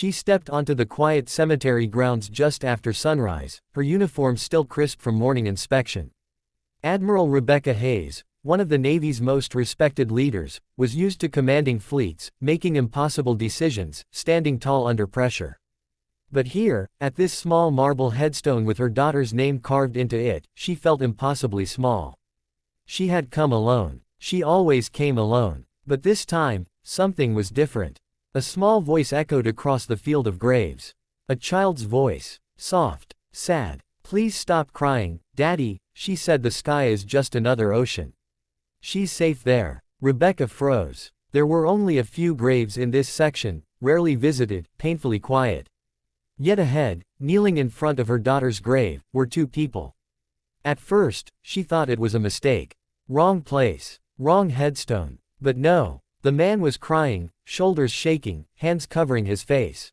She stepped onto the quiet cemetery grounds just after sunrise, her uniform still crisp from morning inspection. Admiral Rebecca Hayes, one of the Navy's most respected leaders, was used to commanding fleets, making impossible decisions, standing tall under pressure. But here, at this small marble headstone with her daughter's name carved into it, she felt impossibly small. She had come alone. She always came alone. But this time, something was different. A small voice echoed across the field of graves. A child's voice. Soft. Sad. "Please stop crying, Daddy," she said. "The sky is just another ocean. She's safe there." Rebecca froze. There were only a few graves in this section, rarely visited, painfully quiet. Yet ahead, kneeling in front of her daughter's grave, were two people. At first, she thought it was a mistake. Wrong place. Wrong headstone. But no. The man was crying, shoulders shaking, hands covering his face.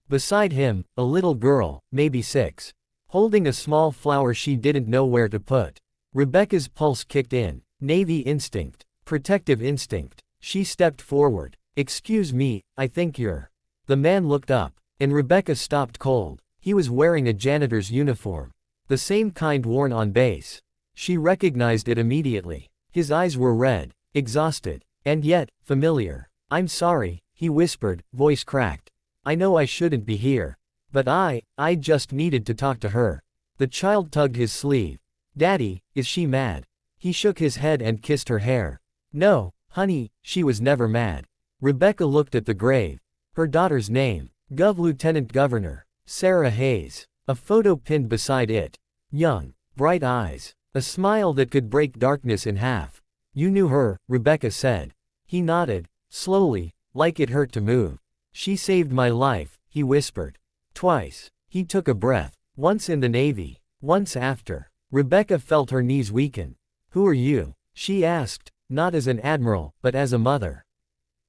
Beside him, a little girl, maybe 6. Holding a small flower she didn't know where to put. Rebecca's pulse kicked in. Navy instinct. Protective instinct. She stepped forward. "Excuse me, I think you're..." The man looked up. And Rebecca stopped cold. He was wearing a janitor's uniform. The same kind worn on base. She recognized it immediately. His eyes were red, exhausted, and yet, familiar. "I'm sorry," he whispered, voice cracked. "I know I shouldn't be here. But I just needed to talk to her." The child tugged his sleeve. "Daddy, is she mad?" He shook his head and kissed her hair. "No, honey, she was never mad." Rebecca looked at the grave. Her daughter's name. Gov. Lieutenant Governor Sarah Hayes. A photo pinned beside it. Young, bright eyes. A smile that could break darkness in half. "You knew her," Rebecca said. He nodded, slowly, like it hurt to move. "She saved my life," he whispered. "Twice." He took a breath. Once in the Navy. Once after. Rebecca felt her knees weaken. "Who are you?" she asked, not as an admiral, but as a mother.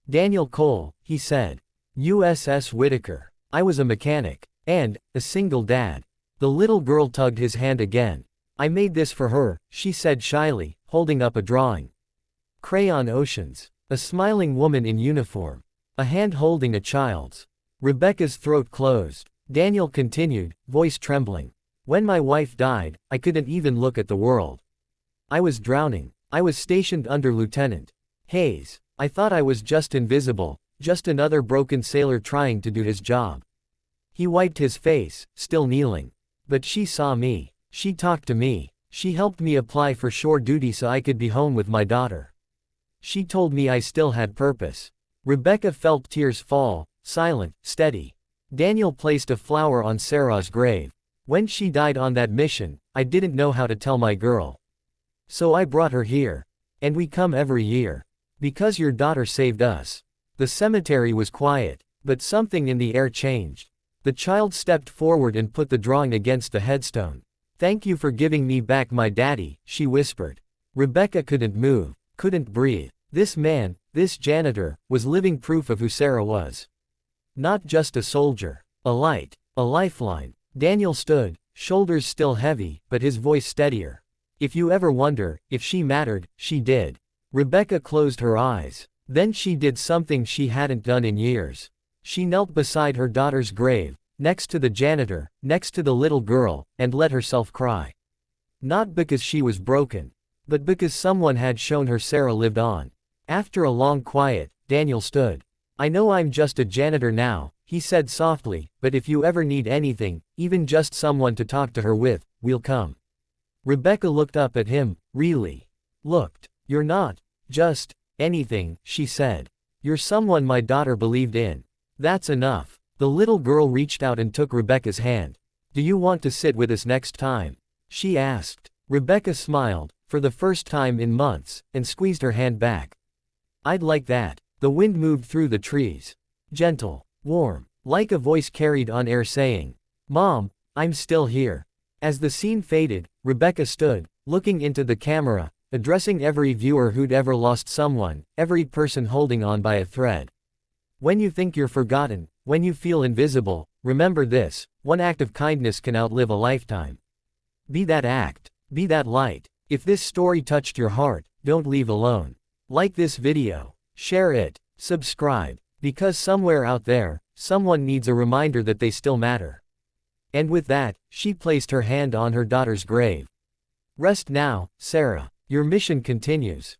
"Daniel Cole," he said. "USS Whitaker. I was a mechanic. And, a single dad." The little girl tugged his hand again. "I made this for her," she said shyly, holding up a drawing. Crayon oceans. A smiling woman in uniform. A hand holding a child's. Rebecca's throat closed. Daniel continued, voice trembling. "When my wife died, I couldn't even look at the world. I was drowning. I was stationed under Lieutenant Hayes. I thought I was just invisible. Just another broken sailor trying to do his job." He wiped his face, still kneeling. "But she saw me. She talked to me. She helped me apply for shore duty so I could be home with my daughter. She told me I still had purpose." Rebecca felt tears fall, silent, steady. Daniel placed a flower on Sarah's grave. "When she died on that mission, I didn't know how to tell my girl. So I brought her here. And we come every year. Because your daughter saved us." The cemetery was quiet, but something in the air changed. The child stepped forward and put the drawing against the headstone. "Thank you for giving me back my daddy," she whispered. Rebecca couldn't move, couldn't breathe. This man, this janitor, was living proof of who Sarah was. Not just a soldier. A light. A lifeline. Daniel stood, shoulders still heavy, but his voice steadier. "If you ever wonder if she mattered, she did." Rebecca closed her eyes. Then she did something she hadn't done in years. She knelt beside her daughter's grave, next to the janitor, next to the little girl, and let herself cry. Not because she was broken, but because someone had shown her Sarah lived on. After a long quiet, Daniel stood. "I know I'm just a janitor now," he said softly, "but if you ever need anything, even just someone to talk to her with, we'll come." Rebecca looked up at him, really. Looked. "You're not just anything," she said. "You're someone my daughter believed in. That's enough." The little girl reached out and took Rebecca's hand. "Do you want to sit with us next time?" she asked. Rebecca smiled, for the first time in months, and squeezed her hand back. "I'd like that." The wind moved through the trees. Gentle, warm, like a voice carried on air saying, "Mom, I'm still here." As the scene faded, Rebecca stood, looking into the camera, addressing every viewer who'd ever lost someone, every person holding on by a thread. When you think you're forgotten, when you feel invisible, remember this: one act of kindness can outlive a lifetime. Be that act. Be that light. If this story touched your heart, don't leave alone. Like this video. Share it. Subscribe. Because somewhere out there, someone needs a reminder that they still matter. And with that, she placed her hand on her daughter's grave. Rest now, Sarah. Your mission continues.